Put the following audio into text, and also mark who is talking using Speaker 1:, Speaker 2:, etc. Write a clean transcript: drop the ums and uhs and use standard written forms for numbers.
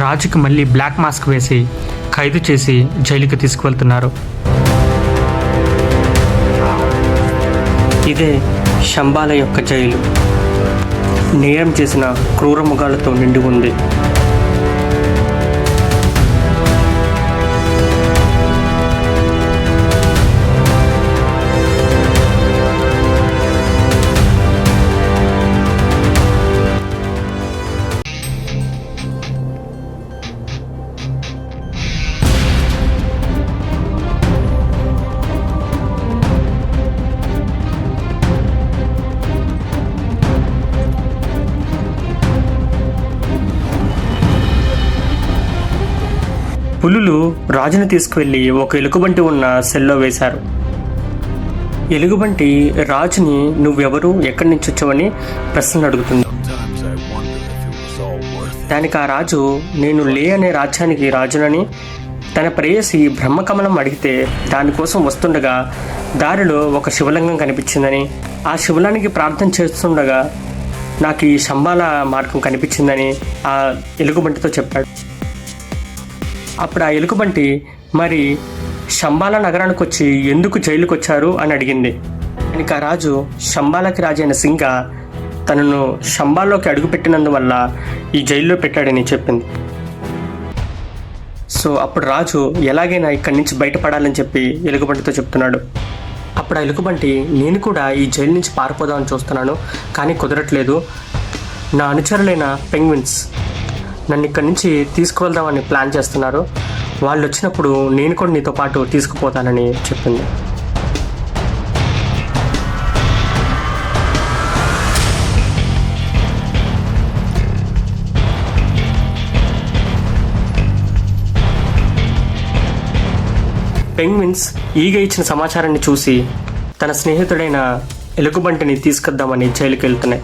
Speaker 1: రాజుకి మళ్ళీ black mask వేసి ఖైదు చేసి జైలుకి తీసుకువెళ్తున్నారు.
Speaker 2: ఇదే శంబాల యొక్క జైలు. నేరం చేసిన క్రూర మృగాలతో నిండి ఉంది. పులులు రాజును తీసుకువెళ్ళి ఒక ఎలుగుబంటి ఉన్న సెల్లో వేశారు. ఎలుగుబంటి రాజుని నువ్వెవరు, ఎక్కడి నుంచి వచ్చావని ప్రశ్నలు అడుగుతుంది. దానికి ఆ రాజు నేను లే అనే రాజ్యానికి రాజునని, తన ప్రేయసి బ్రహ్మకమలం అడిగితే దానికోసం వస్తుండగా దారిలో ఒక శివలింగం కనిపించిందని, ఆ శివలింగానికి ప్రార్థన చేస్తుండగా నాకు ఈ శంబాల మార్గం కనిపించిందని ఆ ఎలుగుబంటితో చెప్పాడు. అప్పుడు ఆ ఎలుగుబంటి మరి శంబాల నగరానికి వచ్చి ఎందుకు జైలుకి వచ్చారు అని అడిగింది. దానికి ఆ రాజు శంబాలకి రాజైన సింగ తనను శంబాల్లోకి అడుగుపెట్టినందువల్ల ఈ జైల్లో పెట్టాడని చెప్పింది. సో అప్పుడు రాజు ఎలాగైనా ఇక్కడి నుంచి బయటపడాలని చెప్పి ఎలుగుబంటితో చెప్తున్నాడు. అప్పుడు ఆ ఎలుగుబంటి నేను కూడా ఈ జైలు నుంచి పారిపోదామని చూస్తున్నాను, కానీ కుదరట్లేదు. నా అనుచరులైన పెంగ్విన్స్ నన్ను ఇక్కడి నుంచి తీసుకువెళ్దామని ప్లాన్ చేస్తున్నారు. వాళ్ళు వచ్చినప్పుడు నేను కూడా నీతో పాటు తీసుకుపోతానని చెప్పింది. పెంగ్విన్స్ ఈగ ఇచ్చిన సమాచారాన్ని చూసి తన స్నేహితుడైన ఎలుగుబంటిని తీసుకొద్దామని జైలుకి వెళ్తున్నాయి.